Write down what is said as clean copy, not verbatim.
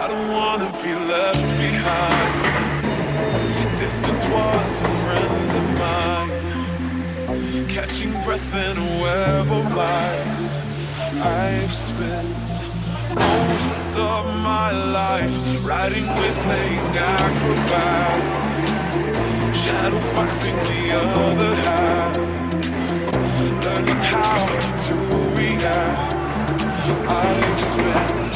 don't wanna be left behind. Distance was a friend of mine, catching breath in a web of lies. I've spent most of my life riding with playing acrobat, shadow boxing the other half, learning how to react. I've spent